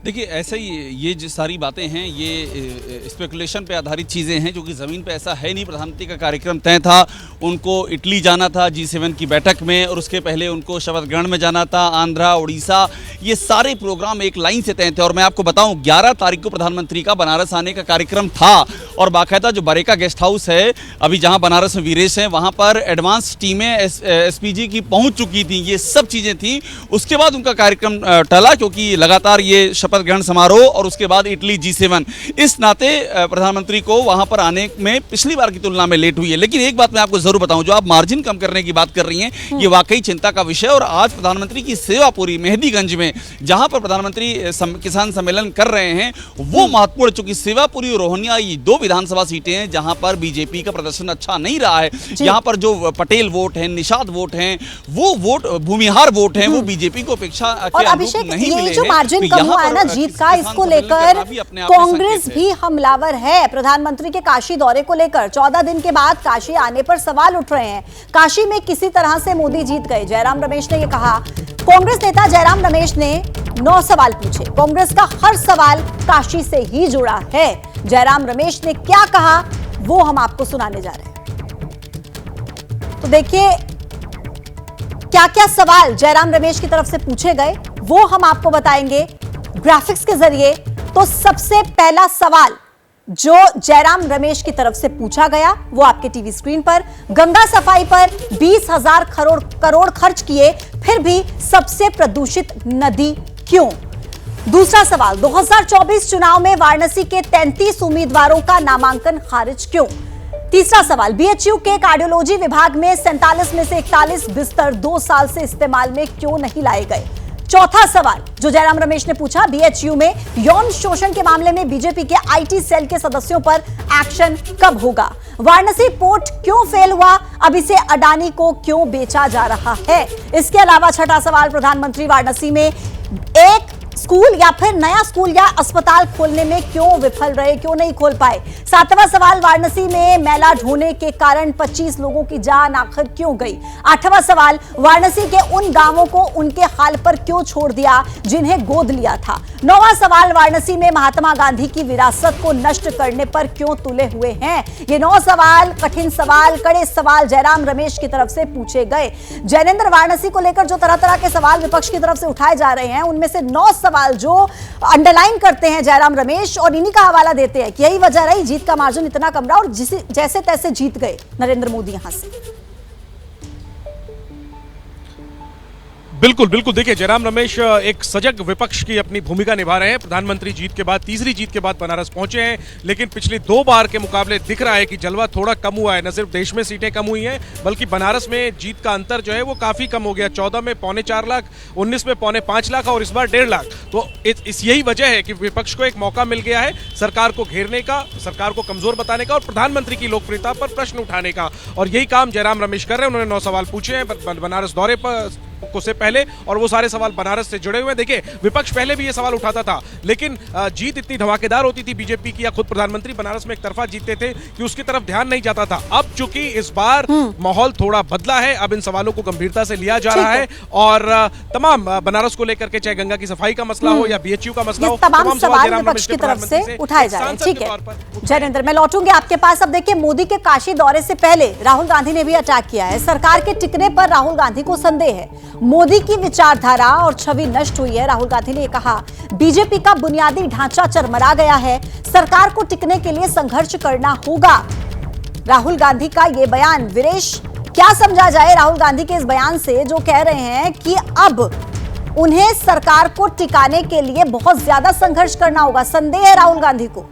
देखिए, ऐसा ही ये जो सारी बातें हैं ये स्पेकुलेशन पे आधारित चीज़ें हैं, जो कि ज़मीन पे ऐसा है नहीं। प्रधानमंत्री का कार्यक्रम तय था, उनको इटली जाना था G7 की बैठक में, और उसके पहले उनको शपथ ग्रहण में जाना था, आंध्रा, उड़ीसा, ये सारे प्रोग्राम एक लाइन से तय थे। और मैं आपको बताऊं, 11 तारीख को प्रधानमंत्री का बनारस आने का कार्यक्रम था, और बाकायदा जो बरेका गेस्ट हाउस है अभी जहाँ बनारस में वीरेश हैं, वहाँ पर एडवांस टीमें SPG की पहुँच चुकी थी, ये सब चीज़ें थी। उसके बाद उनका कार्यक्रम टला, क्योंकि लगातार ये शपथ ग्रहण समारोह और उसके बाद इटली G7, इस नाते प्रधानमंत्री को वहां पर आने में पिछली बार की तुलना में लेट हुई है। लेकिन एक बात मैं आपको जरूर बताऊं, जो आप मार्जिन कम करने की बात कर रही हैं, ये वाकई चिंता का विषय। और आज प्रधानमंत्री की सेवापुरी मेहदीगंज में, जहां पर प्रधानमंत्री किसान सम्मेलन कर रहे हैं, वो महत्वपूर्ण, चूंकि सेवापुरी और रोहनिया ये 2 विधानसभा सीटें हैं जहां पर बीजेपी का प्रदर्शन अच्छा नहीं रहा है। यहाँ पर जो पटेल वोट है, निषाद वोट है, वो वोट भूमिहार वोट है, वो बीजेपी को अपेक्षा के अनुरूप नहीं मिले हैं। जीत का, इसको लेकर कांग्रेस भी हमलावर है। प्रधानमंत्री के काशी दौरे को लेकर 14 दिन के बाद काशी आने पर सवाल उठ रहे हैं। काशी में किसी तरह से मोदी जीत गए, जयराम रमेश ने यह कहा। कांग्रेस नेता जयराम रमेश ने 9 सवाल पूछे। कांग्रेस का हर सवाल काशी से ही जुड़ा है। जयराम रमेश ने क्या कहा वो हम आपको सुनाने जा रहे हैं। तो देखिए क्या क्या सवाल जयराम रमेश की तरफ से पूछे गए वो हम आपको बताएंगे ग्राफिक्स के जरिए। तो सबसे पहला सवाल जो जयराम रमेश की तरफ से पूछा गया वो आपके टीवी स्क्रीन पर, गंगा सफाई पर 20,000 करोड़ खर्च किए फिर भी सबसे प्रदूषित नदी क्यों? दूसरा सवाल, 2024 चुनाव में वाराणसी के 33 उम्मीदवारों का नामांकन खारिज क्यों? तीसरा सवाल, BHU के कार्डियोलॉजी विभाग में 47 में से 41 बिस्तर 2 साल से इस्तेमाल में क्यों नहीं लाए गए? चौथा सवाल जो जयराम रमेश ने पूछा, BHU में यौन शोषण के मामले में बीजेपी के IT सेल के सदस्यों पर एक्शन कब होगा? वाराणसी पोर्ट क्यों फेल हुआ? अब इसे अडानी को क्यों बेचा जा रहा है? इसके अलावा छठा सवाल, प्रधानमंत्री वाराणसी में एक स्कूल या फिर नया स्कूल या अस्पताल खोलने में क्यों विफल रहे, क्यों नहीं खोल पाए? सातवां सवाल, वाराणसी में मैला ढोने के कारण 25 लोगों की जान आखिर क्यों गई? आठवां सवाल, वाराणसी के उन गांवों को उनके हाल पर क्यों छोड़ दिया जिन्हें गोद लिया था? नौवां सवाल, वाराणसी में महात्मा गांधी की विरासत को नष्ट करने पर क्यों तुले हुए हैं? ये 9 सवाल, कठिन सवाल, कड़े सवाल जयराम रमेश की तरफ से पूछे गए। जैनेंद्र, वाराणसी को लेकर जो तरह तरह के सवाल विपक्ष की तरफ से उठाए जा रहे हैं, उनमें से 9 सवाल जो अंडरलाइन करते हैं जयराम रमेश और इन्हीं का हवाला देते हैं कि यही वजह रही जीत का मार्जिन इतना कम रहा और जैसे तैसे जीत गए नरेंद्र मोदी यहां से। बिल्कुल बिल्कुल, देखिए जयराम रमेश एक सजग विपक्ष की अपनी भूमिका निभा रहे हैं। प्रधानमंत्री जीत के बाद, तीसरी जीत के बाद बनारस पहुंचे हैं, लेकिन पिछली 2 बार के मुकाबले दिख रहा है कि जलवा थोड़ा कम हुआ है। न सिर्फ देश में सीटें कम हुई हैं, बल्कि बनारस में जीत का अंतर जो है वो काफी कम हो गया। 14 में 4.25 लाख, 19 में 4.25 लाख और इस बार 1.5 लाख। तो यही वजह है कि विपक्ष को एक मौका मिल गया है सरकार को घेरने का, सरकार को कमजोर बताने का और प्रधानमंत्री की लोकप्रियता पर प्रश्न उठाने का। और यही काम जयराम रमेश कर रहे हैं। उन्होंने 9 सवाल पूछे हैं बनारस दौरे पर से पहले, और वो सारे सवाल बनारस से जुड़े हुए हैं। देखिए विपक्ष पहले भी ये सवाल उठाता था, लेकिन जीत इतनी धमाकेदार होती थी बीजेपी की या खुद प्रधानमंत्री बनारस में एक तरफा जीतते थे कि उसकी तरफ ध्यान नहीं जाता था। अब चूंकि इस बार माहौल थोड़ा बदला है, अब इन सवालों को गंभीरता से लिया जा रहा है और तमाम बनारस को लेकर के, चाहे गंगा की सफाई का मसला हो या BHU का मसला हो, तमाम सवाल विपक्ष की तरफ से उठाए जा रहे हैं। ठीक है जयेंद्र, मैं लौटूंगी आपके पास। अब देखिए, मोदी के काशी दौरे से पहले राहुल गांधी ने भी अटैक किया है। सरकार के टिकने पर राहुल गांधी को संदेह है। मोदी की विचारधारा और छवि नष्ट हुई है। राहुल गांधी ने कहा, बीजेपी का बुनियादी ढांचा चरमरा गया है, सरकार को टिकने के लिए संघर्ष करना होगा। राहुल गांधी का यह बयान, वीरेश क्या समझा जाए राहुल गांधी के इस बयान से जो कह रहे हैं कि अब उन्हें सरकार को टिकाने के लिए बहुत ज्यादा संघर्ष करना होगा? संदेह है राहुल गांधी को।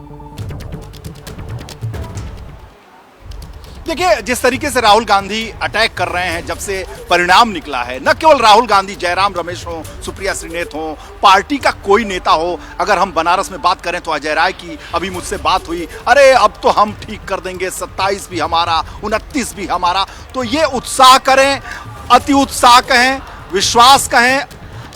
देखिए, जिस तरीके से राहुल गांधी अटैक कर रहे हैं जब से परिणाम निकला है, न केवल राहुल गांधी, जयराम रमेश हो, सुप्रिया श्रीनेत हो, पार्टी का कोई नेता हो, अगर हम बनारस में बात करें तो अजय राय की अभी मुझसे बात हुई, अरे अब तो हम ठीक कर देंगे, 27 भी हमारा, 29 भी हमारा। तो ये उत्साह करें, अति उत्साह कहें, विश्वास कहें,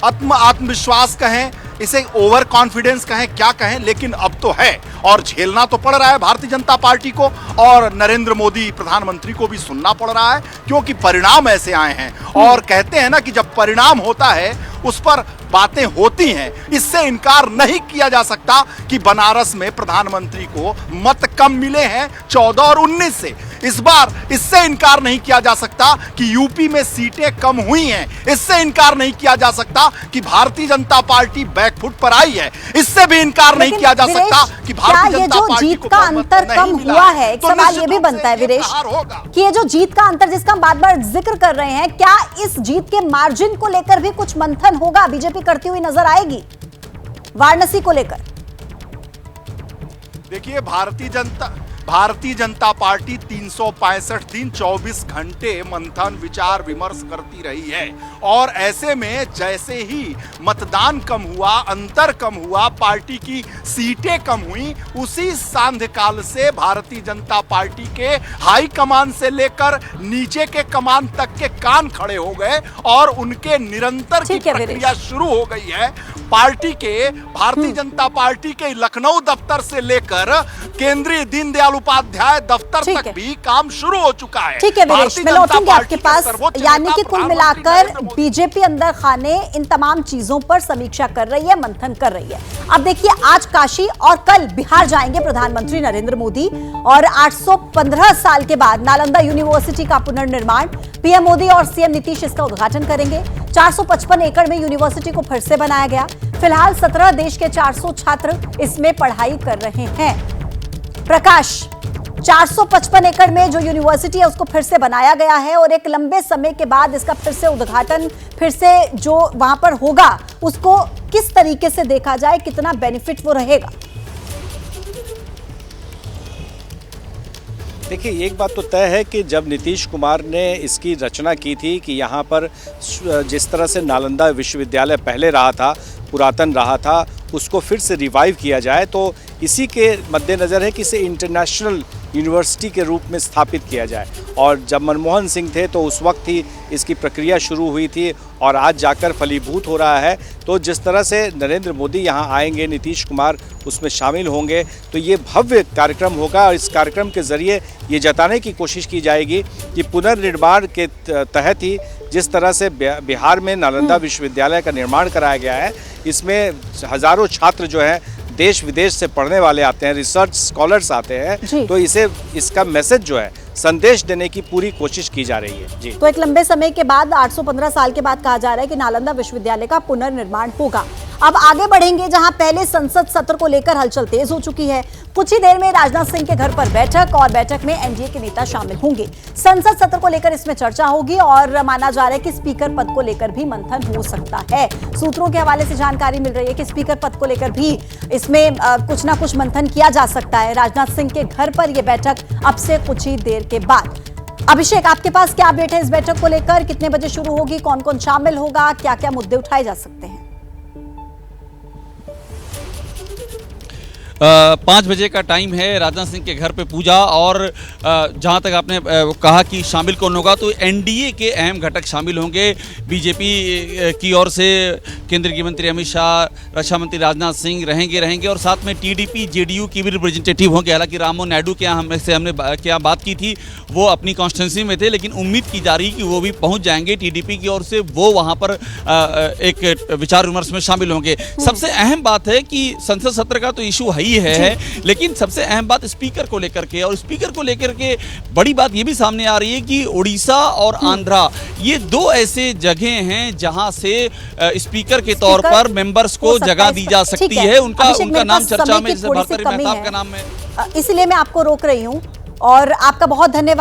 आत्मविश्वास कहें, इसे ओवर कॉन्फिडेंस कहें, क्या कहें, लेकिन अब तो है और झेलना तो पड़ रहा है भारतीय जनता पार्टी को, और नरेंद्र मोदी प्रधानमंत्री को भी सुनना पड़ रहा है, क्योंकि परिणाम ऐसे आए हैं। और कहते हैं ना कि जब परिणाम होता है उस पर बातें होती हैं। इससे इनकार नहीं किया जा सकता कि बनारस में प्रधानमंत्री को मत कम मिले हैं 14 और 19 से। इस बार इससे इनकार नहीं किया जा सकता कि यूपी में सीटें कम हुई हैं। इससे इनकार नहीं किया जा सकता कि भारतीय जनता पार्टी बैकफुट पर आई है। इससे भी इनकार नहीं किया जा सकता कि भारतीय जनता पार्टी को जीत का अंतर कम हुआ है। एक सवाल ये भी बनता है वीरेश कि ये जो जीत का अंतर जिसका हम बार बार जिक्र कर रहे हैं, क्या इस जीत के मार्जिन को लेकर भी कुछ मंथन होगा, बीजेपी करती हुई नजर आएगी वाराणसी को लेकर? देखिए, भारतीय जनता पार्टी 365 दिन 24 घंटे मंथन विचार विमर्श करती रही है, और ऐसे में जैसे ही मतदान कम हुआ, अंतर कम हुआ, पार्टी की सीटें कम हुई, उसी सांध्यकाल से भारतीय जनता पार्टी के हाई कमान से लेकर नीचे के कमान तक के कान खड़े हो गए और उनके निरंतर की प्रक्रिया शुरू हो गई है। पार्टी के, भारतीय जनता पार्टी के लखनऊ दफ्तर से लेकर केंद्रीय दीनदयाल उपाध्याय दफ्तर तक भी काम शुरू हो चुका है। ठीक है वीरेश, मैं लौटूंगी आपके पास। यानी कि कुल मिलाकर बीजेपी अंदर खाने इन तमाम चीजों पर समीक्षा कर रही है, मंथन कर रही है। अब देखिए, आज काशी और कल बिहार जाएंगे प्रधानमंत्री नरेंद्र मोदी, और 815 साल के बाद नालंदा यूनिवर्सिटी का पुनर्निर्माण, पीएम मोदी और सीएम नीतीश इसका उद्घाटन करेंगे। 455 एकड़ में यूनिवर्सिटी को फिर से बनाया गया। फिलहाल 17 देश के 400 छात्र इसमें पढ़ाई कर रहे हैं। प्रकाश, 455 एकड़ में जो यूनिवर्सिटी है उसको फिर से बनाया गया है, और एक लंबे समय के बाद इसका फिर से उद्घाटन, फिर से जो वहां पर होगा उसको किस तरीके से देखा जाए, कितना बेनिफिट वो रहेगा? देखिए, एक बात तो तय है कि जब नीतीश कुमार ने इसकी रचना की थी कि यहाँ पर जिस तरह से नालंदा विश्वविद्यालय पहले रहा था, पुरातन रहा था, उसको फिर से रिवाइव किया जाए, तो इसी के मद्देनज़र है कि इसे इंटरनेशनल यूनिवर्सिटी के रूप में स्थापित किया जाए। और जब मनमोहन सिंह थे तो उस वक्त ही इसकी प्रक्रिया शुरू हुई थी, और आज जाकर फलीभूत हो रहा है। तो जिस तरह से नरेंद्र मोदी यहाँ आएंगे, नीतीश कुमार उसमें शामिल होंगे, तो ये भव्य कार्यक्रम होगा, और इस कार्यक्रम के ज़रिए ये जताने की कोशिश की जाएगी कि पुनर्निर्माण के तहत ही जिस तरह से बिहार में नालंदा विश्वविद्यालय का निर्माण कराया गया है, इसमें हज़ारों छात्र जो हैं देश विदेश से पढ़ने वाले आते हैं, रिसर्च स्कॉलर्स आते हैं, तो इसका मैसेज जो है, संदेश देने की पूरी कोशिश की जा रही है। जी, तो एक लंबे समय के बाद, 815 साल के बाद कहा जा रहा है कि नालंदा विश्वविद्यालय का पुनर्निर्माण होगा। अब आगे बढ़ेंगे, जहां पहले संसद सत्र को लेकर हलचल तेज हो चुकी है। कुछ ही देर में राजनाथ सिंह के घर पर बैठक, और बैठक में एनडीए के नेता शामिल होंगे। संसद सत्र को लेकर इसमें चर्चा होगी, और माना जा रहा है कि स्पीकर पद को लेकर भी मंथन हो सकता है। सूत्रों के हवाले से जानकारी मिल रही है कि स्पीकर पद को लेकर भी इसमें कुछ ना कुछ मंथन किया जा सकता है। राजनाथ सिंह के घर पर यह बैठक अब से कुछ ही देर के बाद। अभिषेक, आपके पास क्या अपडेट है इस बैठक को लेकर? कितने बजे शुरू होगी, कौन कौन शामिल होगा, क्या क्या मुद्दे उठाए जा सकते हैं? 5 बजे का टाइम है। राजनाथ सिंह के घर पे पूजा, और जहां तक आपने कहा कि शामिल कौन होगा, तो एनडीए के अहम घटक शामिल होंगे। बीजेपी की ओर से केंद्रीय गृह मंत्री अमित शाह, रक्षा मंत्री राजनाथ सिंह रहेंगे, और साथ में टीडीपी, जेडीयू की भी रिप्रेजेंटेटिव होंगे। हालांकि राममोहन नायडू के यहाँ हमने क्या बात की थी, वो अपनी कॉन्स्टिट्यूंसी में थे, लेकिन उम्मीद की जा रही कि वो भी पहुँच जाएंगे। टीडीपी की ओर से वो वहाँ पर एक विचार विमर्श में शामिल होंगे। सबसे अहम बात है कि संसद सत्र का तो इशू है, लेकिन सबसे अहम बात स्पीकर को लेकर के, और स्पीकर को लेकर के बड़ी बात ये भी सामने आ रही है कि उड़ीसा और आंध्रा, ये 2 ऐसे जगह हैं जहां से स्पीकर के तौर पर मेंबर्स को जगह दी जा सकती है। उनका नाम चर्चा में, जैसे भर्तृहरि मेहताब का नाम है, इसलिए मैं आपको रोक रही हूं, और आपका बहुत धन्यवाद।